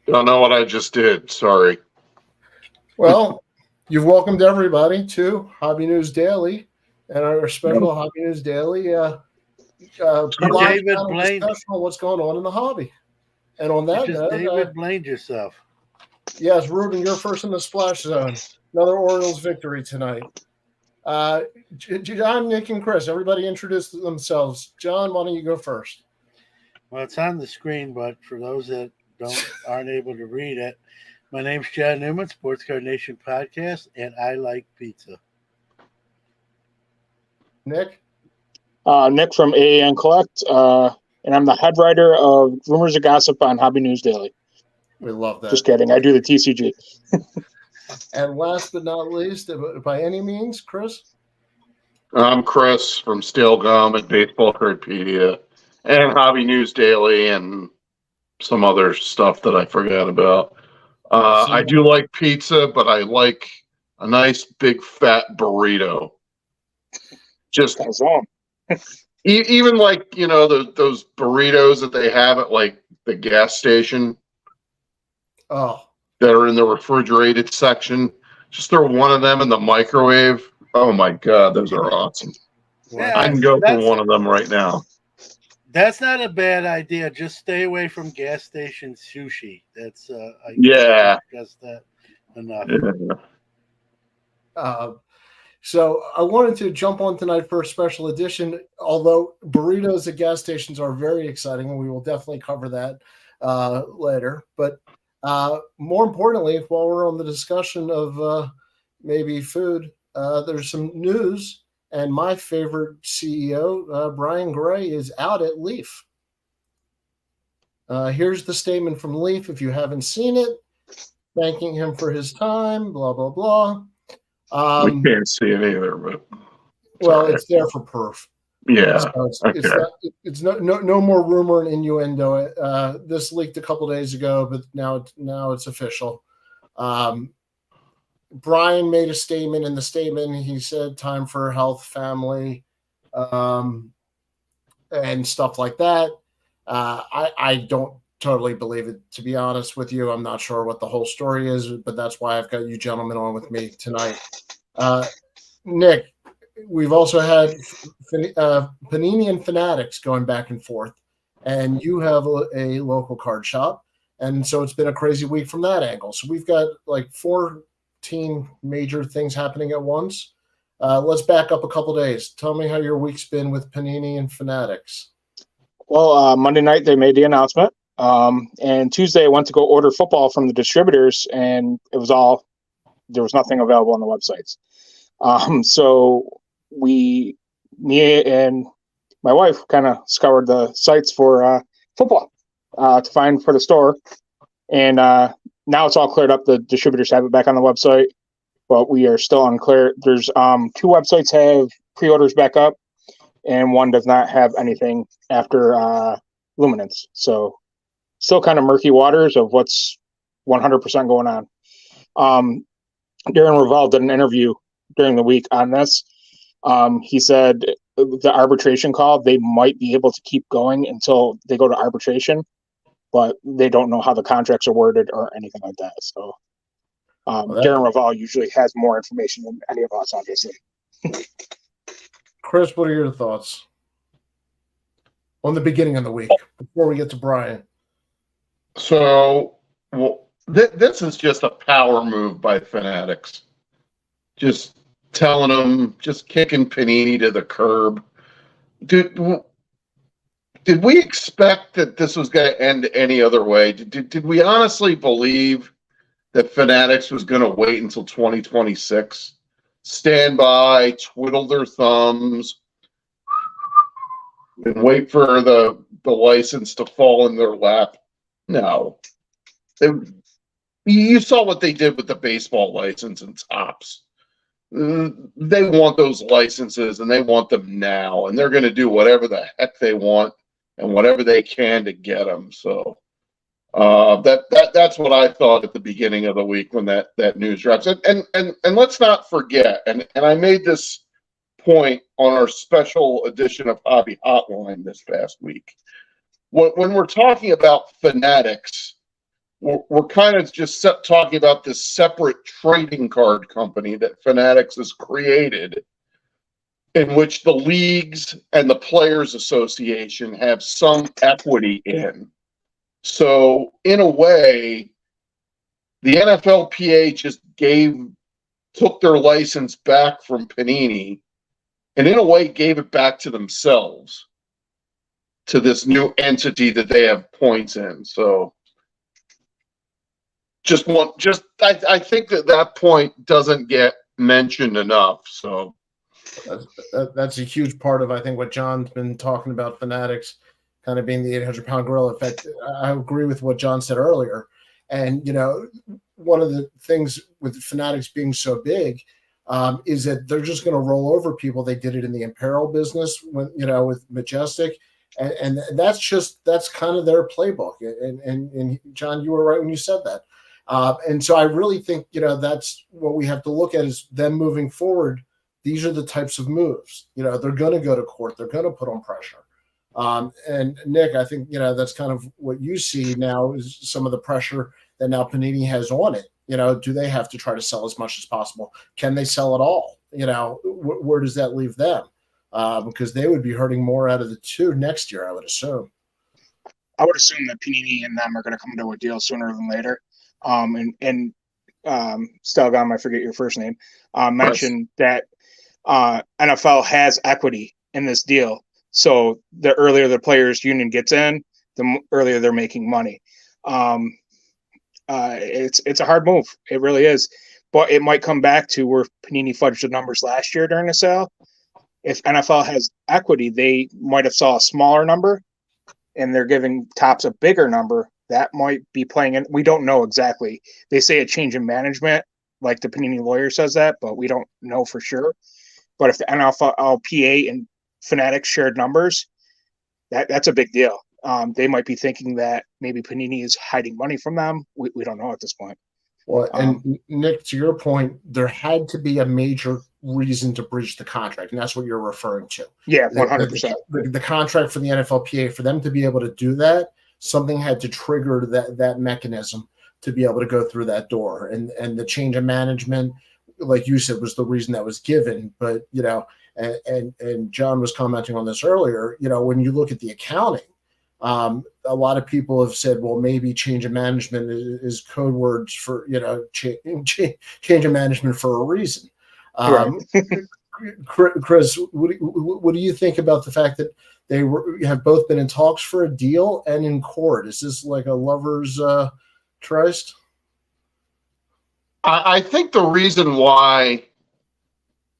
Don't know what I just did. Sorry. Well, you've welcomed everybody to Hobby News Daily and our special Hobby News Daily live David panel Blaine. discussion on what's going on in the hobby. And on that note, David blamed yourself. Yes, Ruben, you're first in the splash zone. Another Orioles victory tonight. John, Nick, and Chris, everybody introduce themselves. John, why don't you go first? Well, it's on the screen, but for those that aren't able to read it, my name's John Newman, Sports Card Nation Podcast, and I like pizza. Nick? Nick from AAN Collect, and I'm the head writer of Rumors of Gossip on Hobby News Daily. We love that. Just kidding. I do the TCG. And last but not least, by any means, Chris? I'm Chris from Steel Gum and Baseball Cardpedia and Hobby News Daily and some other stuff that I forgot about. I do like pizza, but I like a nice big fat burrito. Just even like, those burritos that they have at like the gas station. Oh. That are in the refrigerated section. Just throw one of them in the microwave. Oh my God, those are awesome. Yeah, I can go for one of them right now. That's not a bad idea. Just stay away from gas station sushi. That's yeah. Just that enough. Yeah. So I wanted to jump on tonight for a special edition. Although burritos at gas stations are very exciting, and we will definitely cover that later. But more importantly, while we're on the discussion of maybe food, there's some news. And my favorite CEO, Brian Gray, is out at Leaf. Here's the statement from Leaf. If you haven't seen it, thanking him for his time, blah, blah, blah. We can't see it either, but it's there for perf. Yeah, so it's no more rumor and innuendo. This leaked a couple days ago, but now it's official. Brian made a statement. In the statement, he said, "Time for health, family, and stuff like that." I don't totally believe it, to be honest with you. I'm not sure what the whole story is, but that's why I've got you gentlemen on with me tonight. Nick, we've also had Panini and Fanatics going back and forth, and you have a local card shop, and so it's been a crazy week from that angle. So we've got like 14 major things happening at once. Let's back up a couple days. Tell me how your week's been with Panini and Fanatics. Well, Monday night they made the announcement, and Tuesday I went to go order football from the distributors, and there was nothing available on the websites. So me and my wife kind of scoured the sites for football to find for the store, and now it's all cleared up. The distributors have it back on the website, but we are still unclear. There's 2 websites have pre-orders back up, and one does not have anything after Luminance. So still kind of murky waters of what's 100% going on. Darren Ravel did an interview during the week on this. He said the arbitration call, they might be able to keep going until they go to arbitration, but they don't know how the contracts are worded or anything like that. So Darren Ravel usually has more information than any of us, obviously. Chris, what are your thoughts on the beginning of the week before we get to Brian? So, this is just a power move by Fanatics. Just telling them, just kicking Panini to the curb. Did we expect that this was going to end any other way? Did we honestly believe that Fanatics was going to wait until 2026? Stand by, twiddle their thumbs, and wait for the license to fall in their lap? No. You saw what they did with the baseball license and Topps. They want those licenses, and they want them now, and they're going to do whatever the heck they want and whatever they can to get them. So that's what I thought at the beginning of the week when that news drops. And let's not forget, and I made this point on our special edition of Hobby Hotline this past week. When we're talking about Fanatics, we're kind of just talking about this separate trading card company that Fanatics has created, in which the leagues and the Players Association have some equity in. So, in a way, the NFLPA just took their license back from Panini, and in a way gave it back to themselves, to this new entity that they have points in. So, I think that point doesn't get mentioned enough. So. That's a huge part of, I think, what John's been talking about, Fanatics kind of being the 800-pound gorilla. In fact, I agree with what John said earlier. And, one of the things with Fanatics being so big is that they're just going to roll over people. They did it in the apparel business with Majestic. And that's kind of their playbook. And John, you were right when you said that. And so I really think, that's what we have to look at is them moving forward. These are the types of moves. They're going to go to court. They're going to put on pressure. And Nick, I think, that's kind of what you see now is some of the pressure that now Panini has on it. Do they have to try to sell as much as possible? Can they sell it all? Where does that leave them? Because they would be hurting more out of the two next year, I would assume. I would assume that Panini and them are going to come to a deal sooner than later. Stelgam, I forget your first name, mentioned that NFL has equity in this deal. So the earlier the players union gets in, the earlier they're making money. It's a hard move. It really is. But it might come back to where Panini fudged the numbers last year during the sale. If NFL has equity, they might have saw a smaller number and they're giving Topps a bigger number. That might be playing in. We don't know exactly. They say a change in management, like the Panini lawyer says that, but we don't know for sure. But if the NFLPA and Fanatics shared numbers, that's a big deal. They might be thinking that maybe Panini is hiding money from them. We don't know at this point. Well, and Nick, to your point, there had to be a major reason to breach the contract, and that's what you're referring to. Yeah, 100%. The contract for the NFLPA, for them to be able to do that, something had to trigger that mechanism to be able to go through that door. And the change of management, like you said, was the reason that was given. But, and John was commenting on this earlier, when you look at the accounting, a lot of people have said, well, maybe change of management is code words for, change of management for a reason. Chris, what do you think about the fact that they have both been in talks for a deal and in court? Is this like a lover's tryst? I think the reason why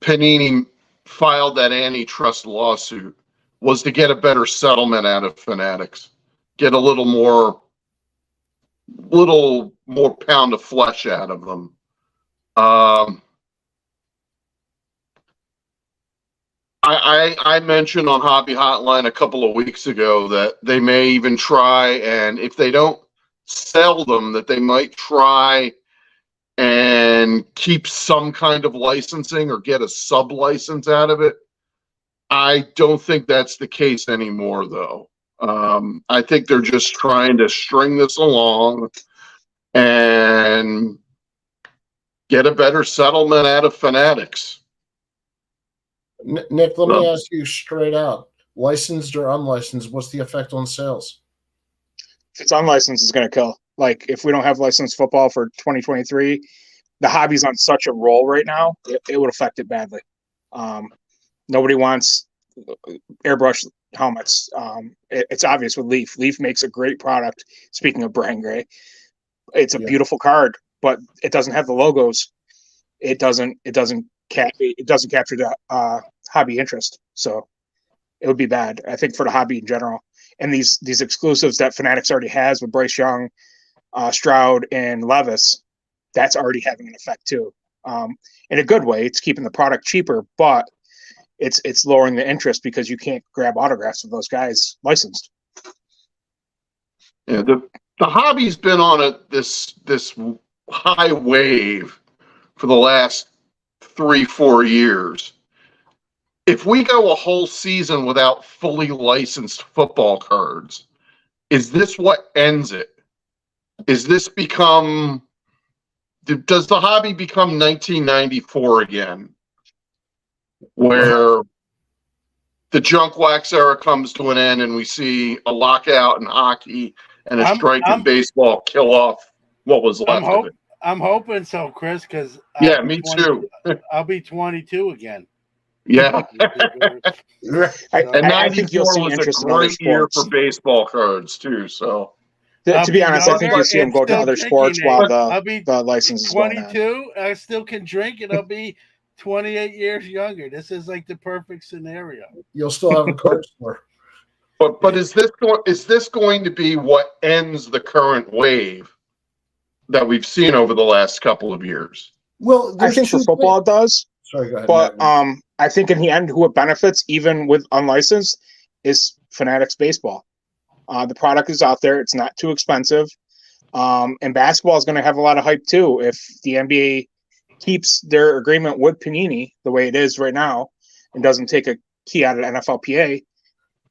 Panini filed that antitrust lawsuit was to get a better settlement out of Fanatics, get a little more pound of flesh out of them. I mentioned on Hobby Hotline a couple of weeks ago that they may even try, and if they don't sell them, that they might try and keep some kind of licensing or get a sub-license out of it. I don't think that's the case anymore, though. I think they're just trying to string this along and get a better settlement out of Fanatics. Nick, let me ask you straight out. Licensed or unlicensed, what's the effect on sales? If it's unlicensed, it's going to kill. Like, if we don't have licensed football for 2023, the hobby's on such a roll right now, it would affect it badly. Nobody wants airbrush helmets. It's obvious with Leaf. Leaf makes a great product. Speaking of Brian Gray, it's a beautiful card, but it doesn't have the logos. It doesn't capture the hobby interest. So it would be bad, I think, for the hobby in general. And these exclusives that Fanatics already has with Bryce Young, Stroud, and Levis, that's already having an effect too. In a good way, it's keeping the product cheaper, but it's lowering the interest because you can't grab autographs of those guys licensed. Yeah, the hobby's been on this high wave for the last 3-4 years. If we go a whole season without fully licensed football cards, is this what ends it? does the hobby become 1994 again, where the junk wax era comes to an end and we see a lockout in hockey and a strike in baseball kill off what was left of it? I'm hoping so, Chris, because yeah, me too. I'll be 22 again. Yeah. And 94 was a great year for baseball cards too. So to be honest, I think you'll see them go to other sports while the license is going on. 22, I still can drink, and I'll be 28 years younger. This is like the perfect scenario. You'll still have a card store. But is this going to be what ends the current wave that we've seen over the last couple of years? Well, I think for football it does. Sorry, go ahead. But I think in the end, who it benefits, even with unlicensed, is Fanatics baseball. The product is out there; it's not too expensive, and basketball is going to have a lot of hype too. If the NBA keeps their agreement with Panini the way it is right now, and doesn't take a key out of the NFLPA,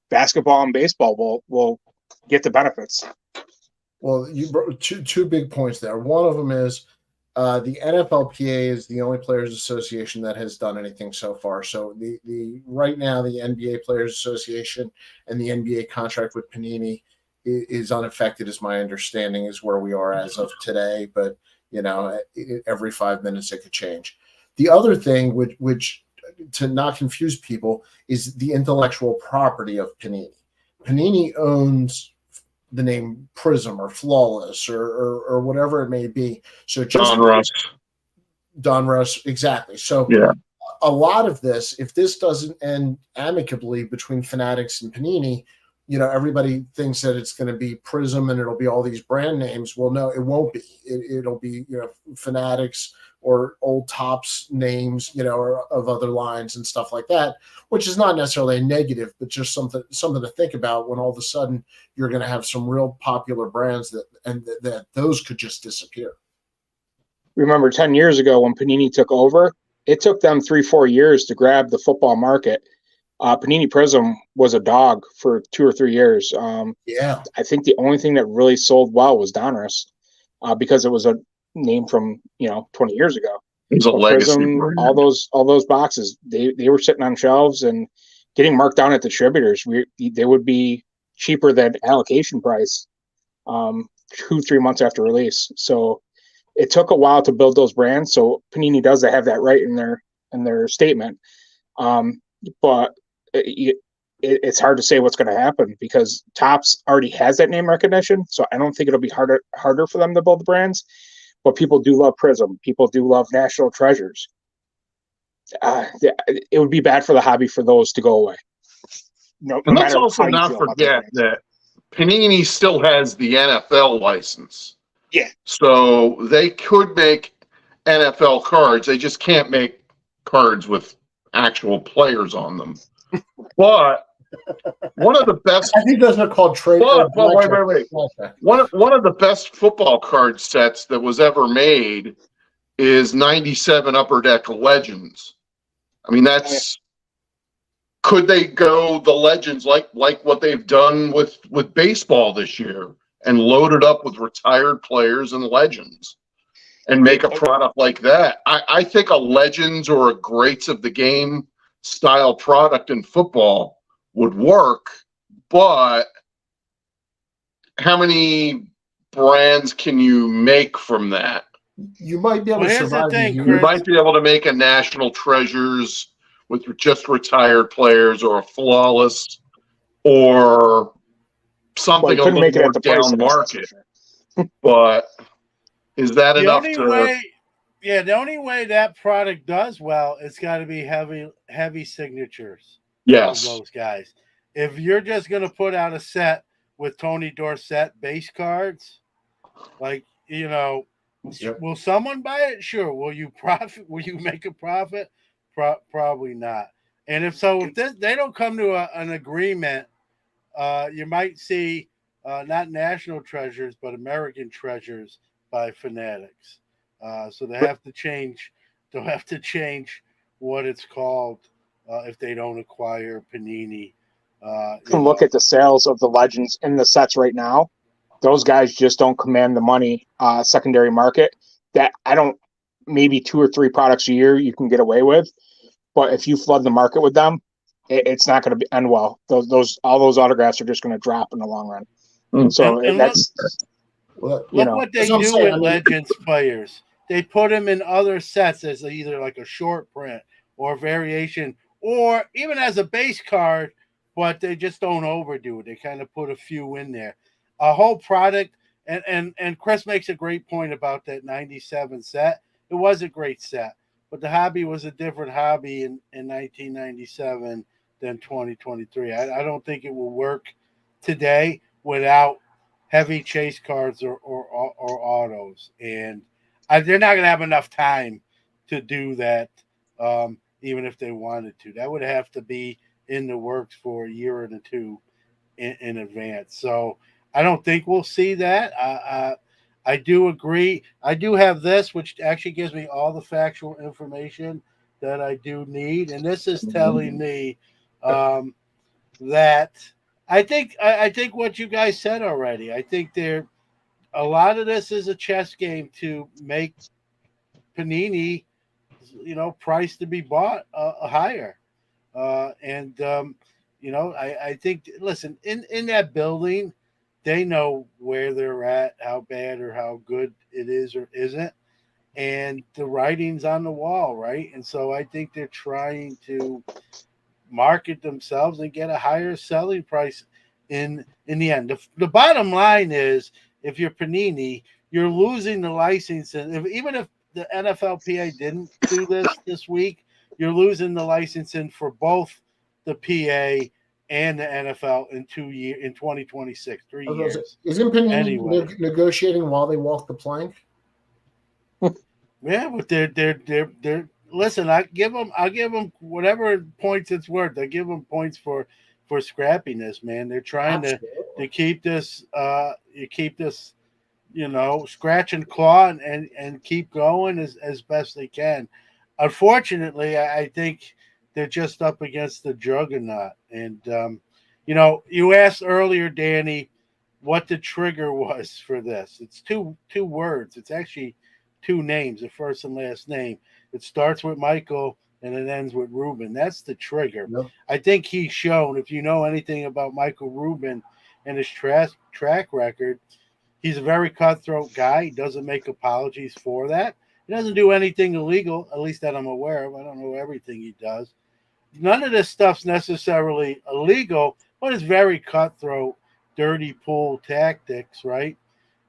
basketball and baseball will get the benefits. Well, you brought two big points there. One of them is the NFLPA is the only players association that has done anything so far. So the right now the NBA Players Association and the NBA contract with Panini is unaffected, is my understanding, is where we are as of today. But every 5 minutes it could change. The other thing, which to not confuse people, is the intellectual property of Panini. Panini owns the name Prism or Flawless or whatever it may be. So just Don Russ, exactly. So yeah, a lot of this, if this doesn't end amicably between Fanatics and Panini, everybody thinks that it's going to be Prism and it'll be all these brand names. Well, no, it won't be. It'll be Fanatics or old Topps names, or of other lines and stuff like that, which is not necessarily a negative, but just something to think about when all of a sudden you're going to have some real popular brands that those could just disappear. Remember 10 years ago when Panini took over, it took them 3-4 years to grab the football market. Panini Prism was a dog for 2 or 3 years. Yeah, I think the only thing that really sold well was Donruss, because it was a name from 20 years ago. It was a legacy Prism, brand. all those boxes, they were sitting on shelves and getting marked down at distributors. They would be cheaper than allocation price 2-3 months after release. So it took a while to build those brands. So Panini does have that right in their statement, but it's hard to say what's going to happen because Topps already has that name recognition. So I don't think it'll be harder for them to build the brands. But people do love Prism. People do love National Treasures. It would be bad for the hobby for those to go away. No let's also not forget that Panini still has the NFL license. Yeah. So they could make NFL cards. They just can't make cards with actual players on them. But one of the best. I think those are called trade. Wait. One of the best football card sets that was ever made is 97 Upper Deck Legends. I mean, that's. Could they go the Legends like what they've done with baseball this year and load it up with retired players and legends and make a product like that? I think a Legends or a Greats of the Game style product in football would work, but how many brands can you make from that? You might be able to survive. You might be able to make a National Treasures with just retired players or a Flawless or something a little more down market. But is that enough to... the only way that product does well, it's got to be heavy signatures. Yes. Of those guys. If you're just going to put out a set with Tony Dorsett base cards, will someone buy it? Sure. Will you profit? Will you make a profit? Probably not. And if they don't come to an agreement, you might see not National Treasures, but American Treasures by Fanatics. So they have to change. They'll have to change what it's called if they don't acquire Panini. You can look at the sales of the Legends in the sets right now. those guys just don't command the money secondary market that maybe 2 or 3 products a year you can get away with. But if you flood the market with them, it's not going to end well. All those autographs are just going to drop in the long run. So and that's look what they do with Legends players. They put them in other sets as either like a short print or variation, or even as a base card, but they just don't overdo it. They kind of put a few in there. A whole product, and Chris makes a great point about that 97 set. It was a great set, but the hobby was a different hobby in 1997 than 2023. I don't think it will work today without heavy chase cards or autos, and they're not going to have enough time to do that, even if they wanted to. That would have to be in the works for a year or two in advance. So I don't think we'll see that. I do agree. I do have this, which actually gives me all the factual information that I do need, and this is telling me that I think what you guys said already. I think a lot of this is a chess game to make Panini, price to be bought higher, and I think. Listen, in that building, they know where they're at, how bad or how good it is or isn't, and the writing's on the wall, right? And so I think they're trying to market themselves and get a higher selling price in the end. The bottom line is, if you're Panini, you're losing the license. And even if the NFLPA didn't do this week, you're losing the licensing for both the PA and the NFL in 2026, 3 years. Isn't Panini anyway negotiating while they walk the plank? Yeah, but they're listen. I'll give them whatever points it's worth. I give them points for scrappiness, man. They're trying to keep this scratch and claw and keep going as best they can. Unfortunately, I think they're just up against the juggernaut. And you asked earlier, Danny, what the trigger was for this. It's two words. It's actually 2 names, a first and last name. It starts with Michael and it ends with Rubin. That's the trigger. Yep. I think he's shown, if you know anything about Michael Rubin and his track record, he's a very cutthroat guy. He doesn't make apologies for that. He doesn't do anything illegal, at least that I'm aware of. I don't know everything he does. None of this stuff's necessarily illegal, but it's very cutthroat, dirty pool tactics, right?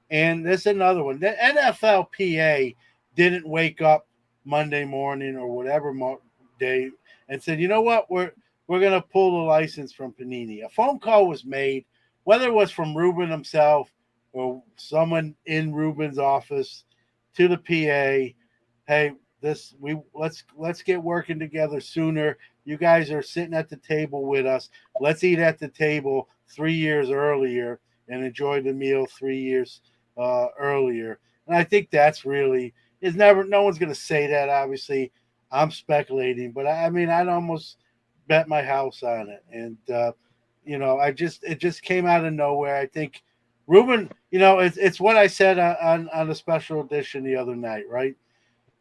And there's another one. The NFLPA didn't wake up Monday morning or whatever day and said, you know what, we're going to pull the license from Panini. A phone call was made, whether it was from Rubin himself or someone in Rubin's office to the PA. Hey, let's get working together sooner. You guys are sitting at the table with us. Let's eat at the table 3 years earlier and enjoy the meal 3 years earlier. And I think that's really no one's going to say that. Obviously, I'm speculating, but I mean, I'd almost bet my house on it. And it just came out of nowhere. I think Rubin, it's what I said on the special edition the other night, right?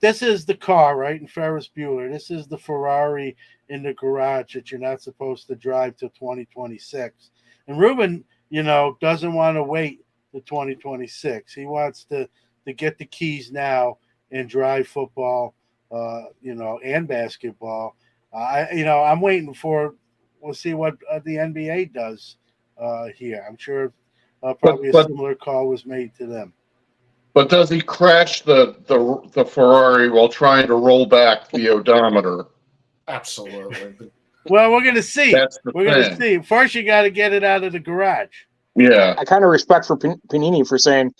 This is the car, right? In Ferris Bueller, this is the Ferrari in the garage that you're not supposed to drive till 2026. And Rubin, doesn't want to wait to 2026. He wants to get the keys now and drive football, and basketball. I'm waiting we'll see what the NBA does here. I'm sure probably a similar call was made to them. But does he crash the Ferrari while trying to roll back the odometer? Absolutely. Well, we're going to see. We're going to see. First, you got to get it out of the garage. Yeah. I kind of respect for Panini for saying,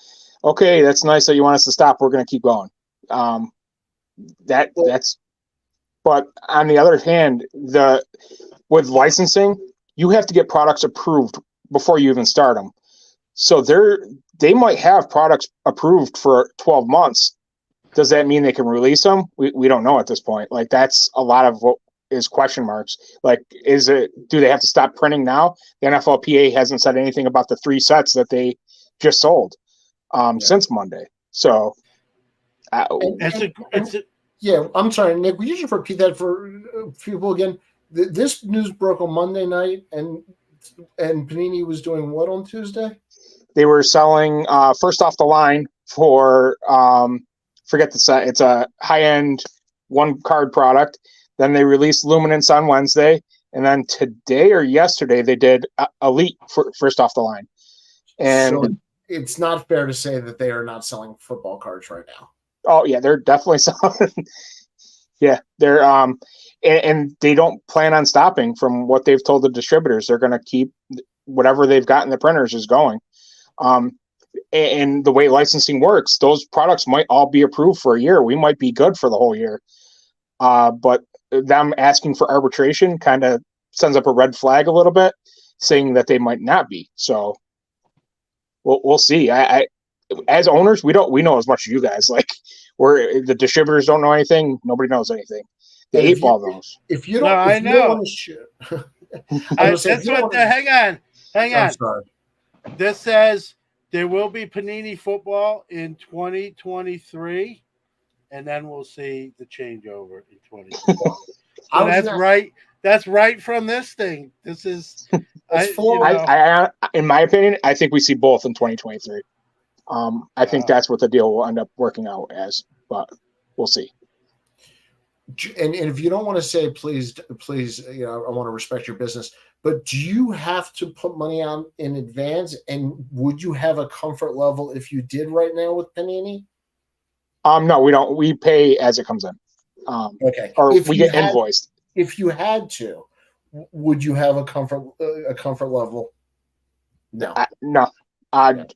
okay, that's nice that you want us to stop. We're going to keep going. But on the other hand, with licensing, you have to get products approved before you even start them. So they might have products approved for 12 months. Does that mean they can release them? We don't know at this point. Like, that's a lot of what is question marks. Like, do they have to stop printing now? The NFLPA hasn't said anything about the 3 sets that they just sold since Monday. So yeah, I'm sorry, Nick. Would you just repeat that for people again? This news broke on Monday night, and Panini was doing what on Tuesday? they were selling first off the line for forget the set. It's a high end one card product. Then they released Luminance on Wednesday, and then today or yesterday they did Elite for first off the line. And so it's not fair to say that they are not selling football cards right now. Oh yeah, they're definitely selling. Yeah, they're and they don't plan on stopping. From what they've told the distributors, they're going to keep whatever they've got in the printers is going. And the way licensing works, those products might all be approved for a year. We might be good for the whole year. But them asking for arbitration kind of sends up a red flag a little bit, saying that they might not be. So we'll see. I as owners, we know as much as you guys. Like, the distributors don't know anything. Nobody knows anything. The 8-ball knows. If you don't, no, I know. Hang on. Sorry. This says there will be Panini football in 2023, and then we'll see the changeover in 2023. So that's right. That's right from this thing. This is. In my opinion, I think we see both in 2023. I think that's what the deal will end up working out as, but we'll see. And if you don't want to say, please, I want to respect your business, but do you have to put money on in advance? And would you have a comfort level if you did right now with Panini? No, we don't. We pay as it comes in. Okay. Or we get invoiced. If you had to, would you have a comfort level? No. No.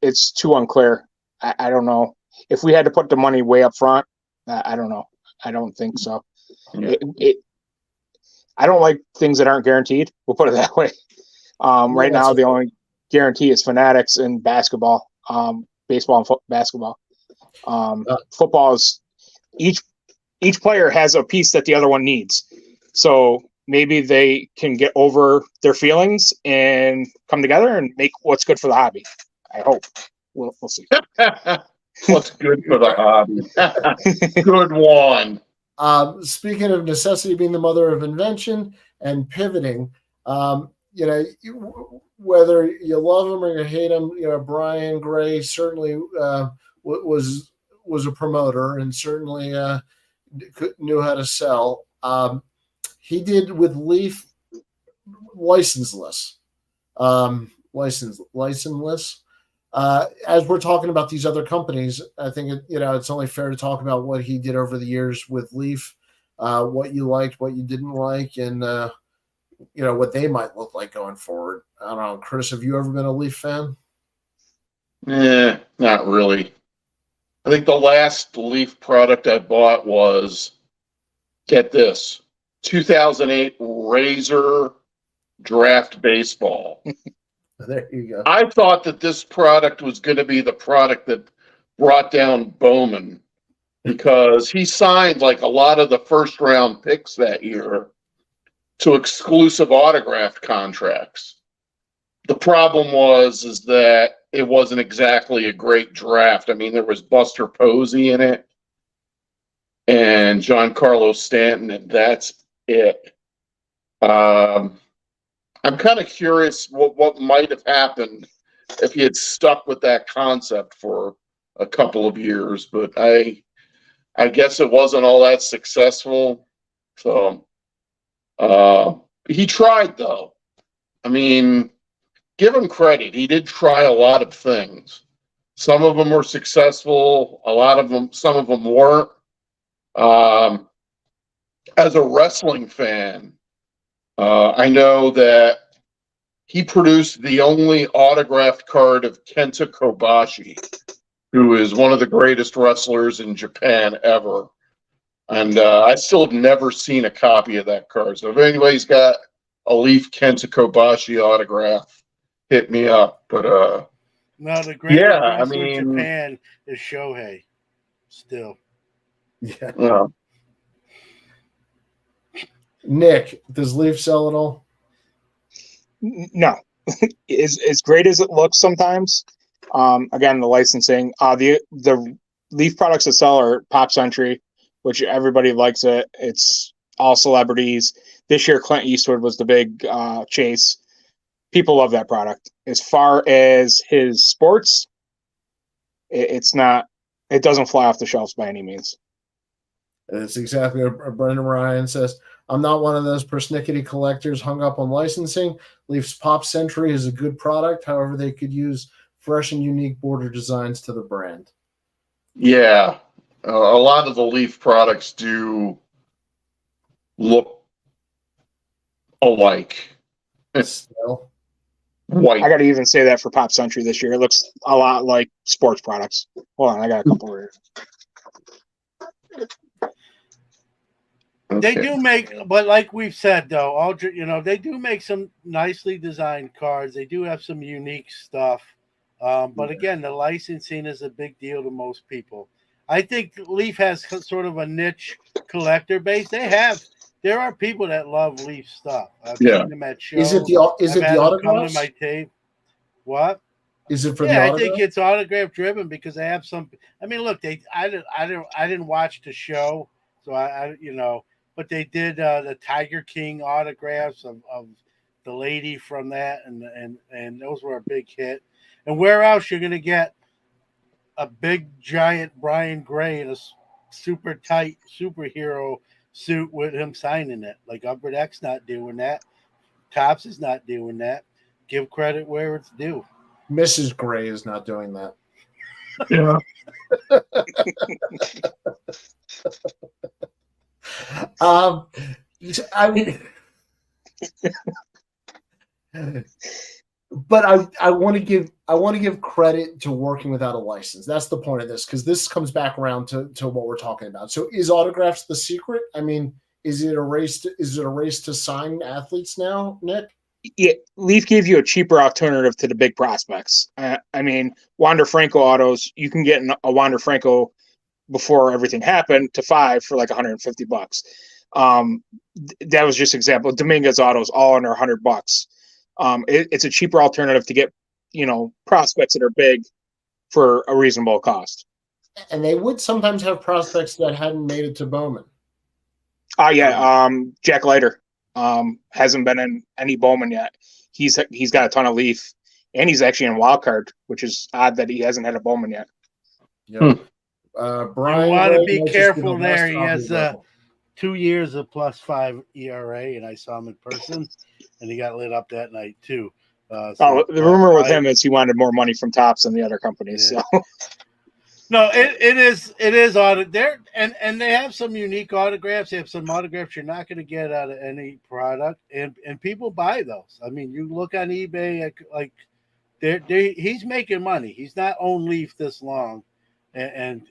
It's too unclear. I don't know. If we had to put the money way up front, I don't know. I don't think so. Yeah. I don't like things that aren't guaranteed. We'll put it that way. Right now, the only guarantee is Fanatics in basketball, baseball and basketball. Football is each player has a piece that the other one needs. So maybe they can get over their feelings and come together and make what's good for the hobby. I hope. We'll see. What's good for the hobby? Good one. Speaking of necessity being the mother of invention and pivoting, whether you love him or you hate him, Brian Gray certainly was a promoter and certainly knew how to sell. He did with Leaf licenseless. As we're talking about these other companies, I think it's only fair to talk about what he did over the years with Leaf, what you liked, what you didn't like, and what they might look like going forward. I don't know, Chris, have you ever been a Leaf fan? Not really. I think the last Leaf product I bought was, get this, 2008 Razor Draft Baseball. There you go. I thought that this product was going to be the product that brought down Bowman because he signed like a lot of the first round picks that year to exclusive autographed contracts. The problem is that it wasn't exactly a great draft. I mean, there was Buster Posey in it and Giancarlo Stanton, and that's it. I'm kind of curious what might have happened if he had stuck with that concept for a couple of years, but I guess it wasn't all that successful. So he tried, though. I mean, give him credit. He did try a lot of things. Some of them were successful. Some of them weren't. As a wrestling fan, I know that he produced the only autographed card of Kenta Kobashi, who is one of the greatest wrestlers in Japan ever. And I still have never seen a copy of that card. So if anybody's got a Leaf Kenta Kobashi autograph, hit me up. But no, the greatest wrestler in Japan is Shohei. Still. Yeah. Nick, does Leaf sell at all? No. As great as it looks sometimes, Again, the licensing. The Leaf products that sell are Pop Century, which everybody likes it. It's all celebrities. This year, Clint Eastwood was the big chase. People love that product. As far as his sports, it's not. It doesn't fly off the shelves by any means. It's exactly what Brendan Ryan says. I'm not one of those persnickety collectors hung up on licensing. Leafs Pop Century is a good product. However, they could use fresh and unique border designs to the brand. Yeah, a lot of the Leaf products do look alike. Still. White. I got to even say that for Pop Century this year. It looks a lot like sports products. Hold on, I got a couple here. They do make, but like we've said though, they do make some nicely designed cards. They do have some unique stuff. But again, the licensing is a big deal to most people. I think Leaf has sort of a niche collector base. There are people that love Leaf stuff. I've seen them at shows. Is it the autographs? Come to my tape. What? Is it for the autograph? I think it's autograph driven because they have some. I mean, look, I didn't watch the show, so but they did the Tiger King autographs of the lady from that, and those were a big hit. And where else you're going to get a big, giant Brian Gray in a super tight superhero suit with him signing it? Like Upper Deck's not doing that. Topps is not doing that. Give credit where it's due. Mrs. Gray is not doing that. Yeah. I mean, but I want to give credit to working without a license. That's the point of this, because this comes back around to what we're talking about. So, is autographs the secret? I mean, is it a race to sign athletes now, Nick? Yeah, Leaf gave you a cheaper alternative to the big prospects. I mean, Wander Franco autos, you can get a Wander Franco before everything happened to $5 for like $150. That was just example. Dominguez autos all under $100. It's a cheaper alternative to get, prospects that are big for a reasonable cost. And they would sometimes have prospects that hadn't made it to Bowman. Jack Leiter hasn't been in any Bowman yet. He's got a ton of Leaf, and he's actually in wild card, which is odd that he hasn't had a Bowman yet. Yeah. Brian, you want to be careful there. He has 2 years of +5 ERA, and I saw him in person, and he got lit up that night too. The rumor with him is he wanted more money from Topps than the other companies. Yeah. So. No, it is audit there, and they have some unique autographs. They have some autographs you're not going to get out of any product, and people buy those. I mean, you look on eBay, like he's making money. He's not owned Leaf this long, and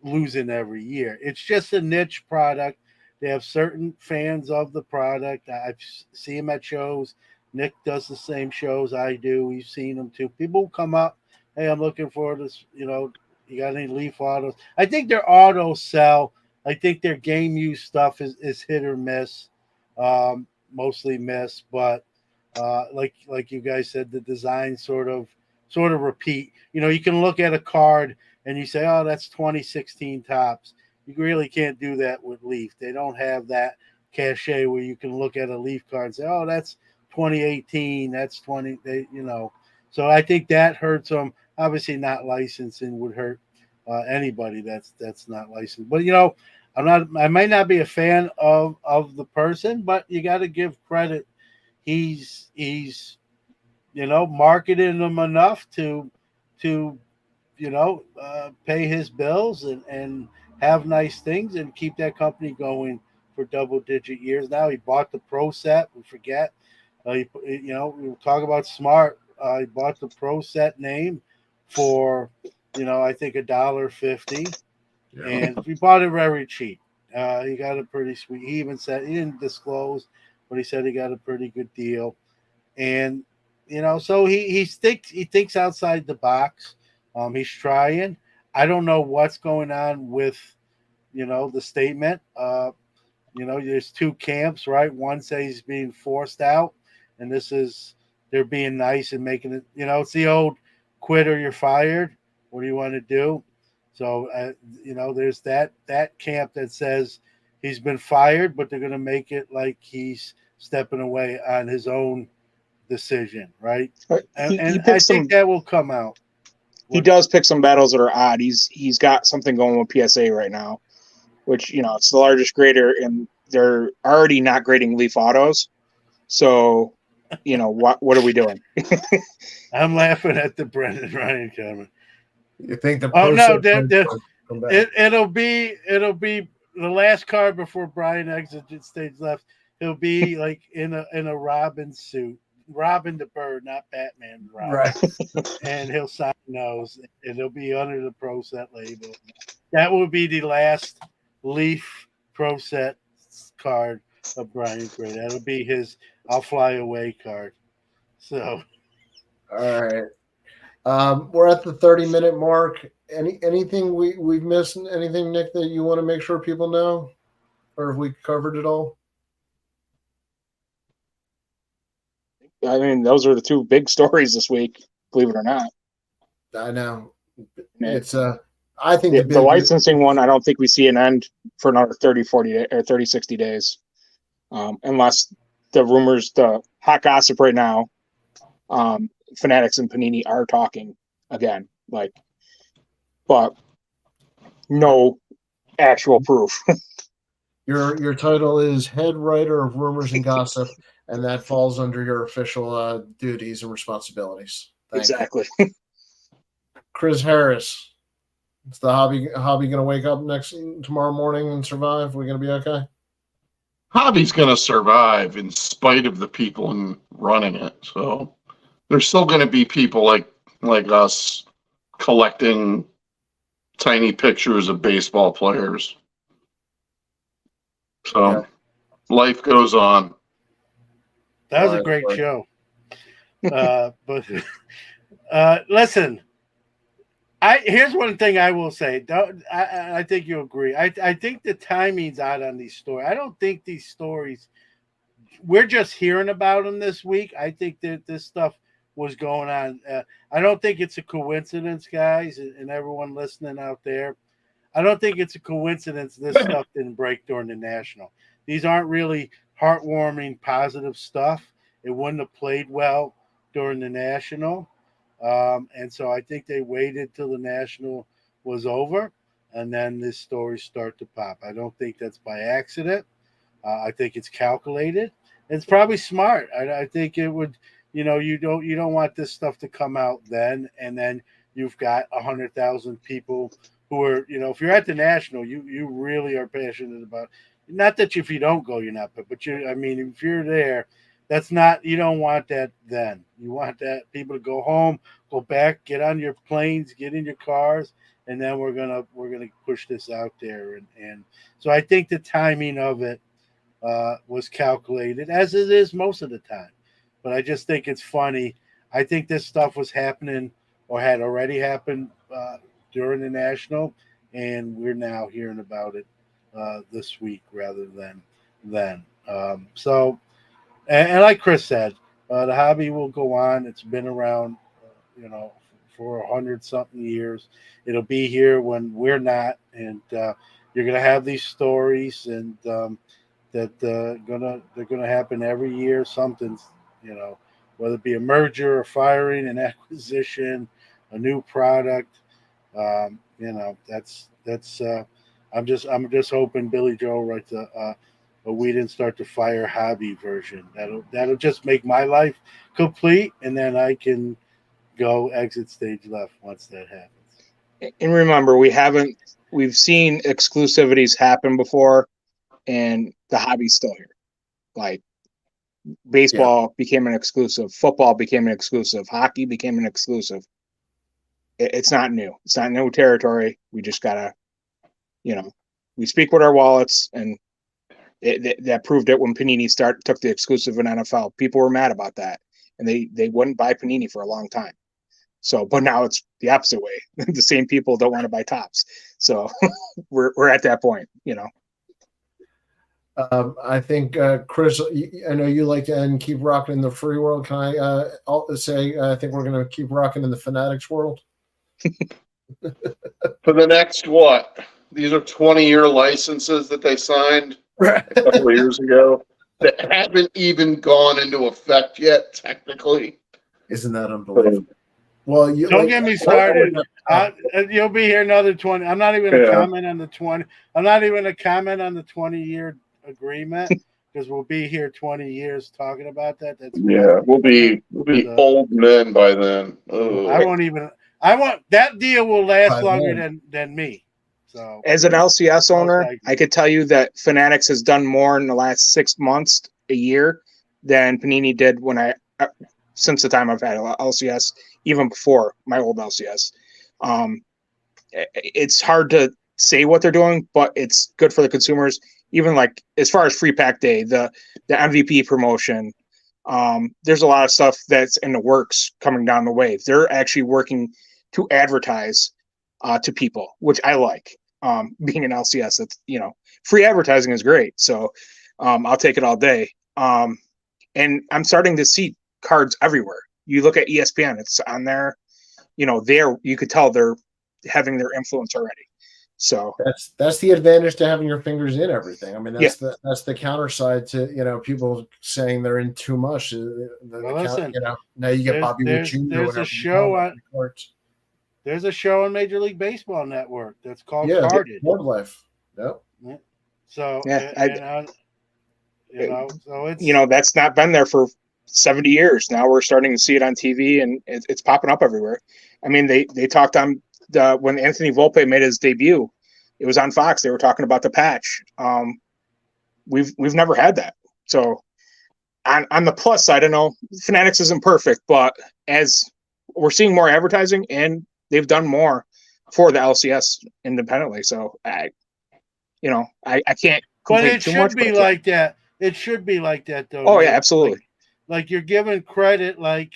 losing every year. It's just a niche product. They have certain fans of the product. I've seen him at shows. Nick does the same shows I do. We've seen them too. People come up. Hey, I'm looking for this, you got any Leaf autos? I think their autos sell. I think their game use stuff is hit or miss, mostly miss. But like you guys said, the design sort of repeat. You can look at a card and you say, oh, that's 2016 Topps. You really can't do that with Leaf. They don't have that cachet where you can look at a Leaf card and say, oh, that's 2018. That's 20. So I think that hurts them. Obviously, not licensing would hurt anybody that's not licensed. But I might not be a fan of the person, but you got to give credit. He's marketing them enough to pay his bills and have nice things and keep that company going for double-digit years now. He bought the Pro Set. We forget. We talk about smart. He bought the Pro Set name for, I think $1.50, and we bought it very cheap. He got a pretty sweet. He even said he didn't disclose, but he said he got a pretty good deal, and so he thinks outside the box. He's trying. I don't know what's going on with, the statement. There's two camps, right? One says he's being forced out, and this is they're being nice and making it. It's the old quit or you're fired. What do you want to do? So there's that camp that says he's been fired, but they're going to make it like he's stepping away on his own decision, right? And I think that will come out. He does pick some battles that are odd. He's got something going with PSA right now, which it's the largest grader, and they're already not grading Leaf autos. So, what are we doing? I'm laughing at the Brendan Ryan comment. You think the it'll be the last card before Brian exits stage left. He'll be like in a Robin suit, Robin the Bird, not Batman. Robin. Right. And he'll sign those, and it'll be under the Pro Set label. That will be the last Leaf Pro Set card of Brian Gray. That'll be his "I'll Fly Away" card. So, all right. We're at the 30-minute mark. Anything we've missed? Anything, Nick, that you want to make sure people know, or have we covered it all? I mean, those are the two big stories this week, believe it or not. I know. It's I think the licensing one, I don't think we see an end for another 30, 40 or 30, 60 days. Unless the rumors, the hot gossip right now, Fanatics and Panini are talking again, but no actual proof. Your title is head writer of rumors and gossip, and that falls under your official duties and responsibilities. Exactly. Chris Harris, is the hobby going to wake up tomorrow morning and survive? We're going to be okay? Hobby's going to survive in spite of the people running it. So there's still going to be people like us collecting tiny pictures of baseball players. So life goes on. That was a great show. But listen, here's one thing I will say. I think you'll agree. I think the timing's out on these stories. I don't think these stories, we're just hearing about them this week. I think that this stuff was going on. I don't think it's a coincidence, guys, and everyone listening out there. I don't think it's a coincidence this stuff didn't break during the National. These aren't really heartwarming, positive stuff. It wouldn't have played well during the National. And so I think they waited till the National was over, and then this story start to pop. I don't think that's by accident. I think it's calculated. It's probably smart. I think it would, you don't want this stuff to come out then, and then you've got 100,000 people who are, if you're at the National, you really are passionate about. Not that if you don't go, you're not, but if you're there, that's not, you don't want that then. You want that people to go home, go back, get on your planes, get in your cars, and then we're gonna push this out there. And so I think the timing of it was calculated, as it is most of the time. But I just think it's funny. I think this stuff was happening or had already happened during the National, and we're now hearing about it this week rather than then. So, and like Chris said, the hobby will go on. It's been around, for 100-something years. It'll be here when we're not, and you're gonna have these stories, and that they're gonna happen every year. Something's, whether it be a merger, a firing, an acquisition, a new product. That's I'm just hoping Billy Joe writes a we didn't start to fire hobby version. That'll just make my life complete, and then I can go exit stage left once that happens. And remember, we've seen exclusivities happen before, and the hobby's still here. Like baseball became an exclusive, football became an exclusive, hockey became an exclusive. It's not new. It's not new territory. We just gotta, we speak with our wallets, and that proved it when Panini took the exclusive in NFL. People were mad about that, and they wouldn't buy Panini for a long time. So, but now it's the opposite way. The same people don't want to buy Topps. So we're at that point, I think Chris, I know you like to end keep rocking in the free world. Can I say I think we're going to keep rocking in the Fanatics world? For the next what? These are 20-year licenses that they signed a couple of years ago that haven't even gone into effect yet, technically. Isn't that unbelievable? Well, don't get me started. You'll be here another 20. I'm not even going to comment on the 20. I'm not even going to comment on the 20-year agreement because we'll be here 20 years talking about that. We'll be old men by then. Ugh. That deal will last longer than me. So as an LCS owner, I could tell you that Fanatics has done more in the last 6 months, a year, than Panini did since the time I've had LCS, even before my old LCS. It's hard to say what they're doing, but it's good for the consumers. Even like as far as free pack day, the MVP promotion, there's a lot of stuff that's in the works coming down the way. They're actually working to advertise to people, which I like. Being an LCS, that's free advertising is great. So I'll take it all day. And I'm starting to see cards everywhere. You look at ESPN, it's on there. There you could tell they're having their influence already. So that's the advantage to having your fingers in everything. I mean, that's the counter side to people saying they're in too much. Now you get Bobby Wood Jr. There's a show on. There's a show on Major League Baseball Network that's called Carded. Board Life. Yep. So so it's that's not been there for 70 years. Now we're starting to see it on TV, and it's popping up everywhere. I mean, they talked on when Anthony Volpe made his debut, it was on Fox. They were talking about the patch. We've never had that. So on the plus side, I know Fanatics isn't perfect, but as we're seeing more advertising, and they've done more for the LCS independently. So I can't complain too much. But it should be like that. It should be like that, though. Oh, yeah, absolutely. Like you're giving credit, like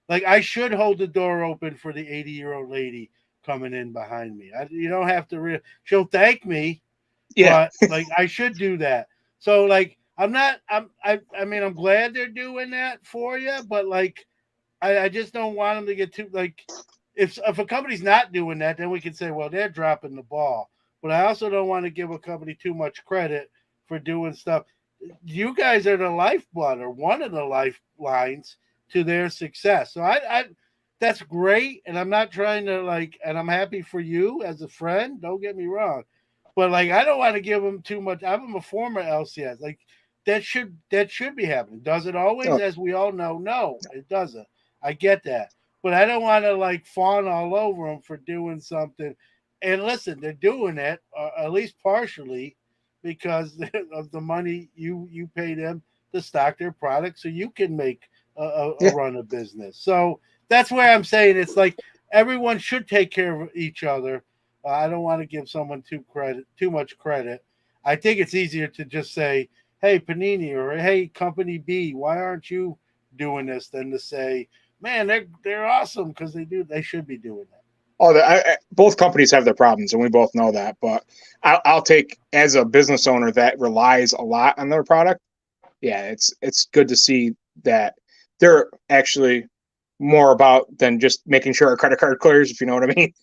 I should hold the door open for the 80-year-old lady coming in behind me. You don't have to. She'll thank me. Yeah. But I should do that. So I'm not. I mean, I'm glad they're doing that for you, but I just don't want them to get too If a company's not doing that, then we can say, well, they're dropping the ball. But I also don't want to give a company too much credit for doing stuff. You guys are the lifeblood, or one of the lifelines to their success. So I that's great, and I'm not trying to and I'm happy for you as a friend. Don't get me wrong, but I don't want to give them too much. I'm a former LCS. That should be happening. Does it always? Oh. As we all know, no, it doesn't. I get that, but I don't want to fawn all over them for doing something. And listen, they're doing it at least partially because of the money you pay them to stock their product, so you can make a run of business. So that's where I'm saying it's everyone should take care of each other. I don't want to give someone too much credit. I think it's easier to just say, "Hey, Panini," or "Hey, Company B, why aren't you doing this?" than to say, "Man, they're awesome," because they should be doing that. Oh, both companies have their problems, and we both know that. But I'll take, as a business owner that relies a lot on their product. Yeah, it's good to see that they're actually more about than just making sure our credit card clears, if you know what I mean.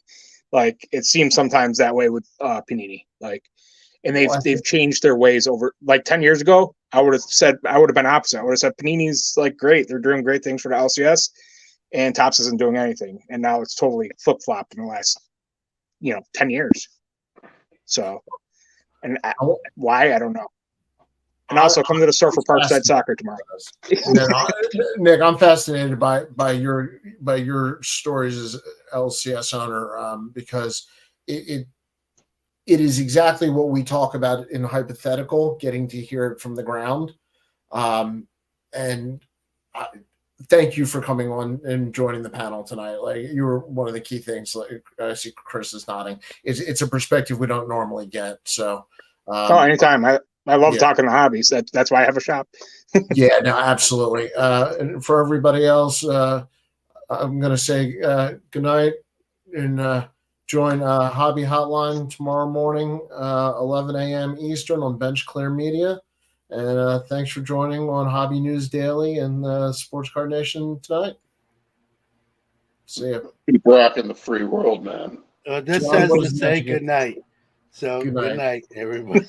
It seems sometimes that way with Panini. And they've changed their ways over 10 years ago. I would have been opposite. I would have said Panini's great. They're doing great things for the LCS. And Topps isn't doing anything, and now it's totally flip-flopped in the last, 10 years. So, and why, I don't know. And also come to the store for Parkside Soccer tomorrow. Nick, I'm fascinated by your stories as LCS owner because it is exactly what we talk about in hypothetical, getting to hear it from the ground, thank you for coming on and joining the panel tonight. You were one of the key things. I see Chris is nodding. It's a perspective we don't normally get. So, anytime. I love talking to hobbies. That's why I have a shop. Yeah, no, absolutely. And for everybody else, I'm going to say good night and join Hobby Hotline tomorrow morning, 11 a.m. Eastern on Bench Clear Media. And thanks for joining on Hobby News Daily and Sports Card Nation tonight. See ya. Keep rocking the free world, man. This John, says what to is say next again? good night. So Good good night. night, everybody.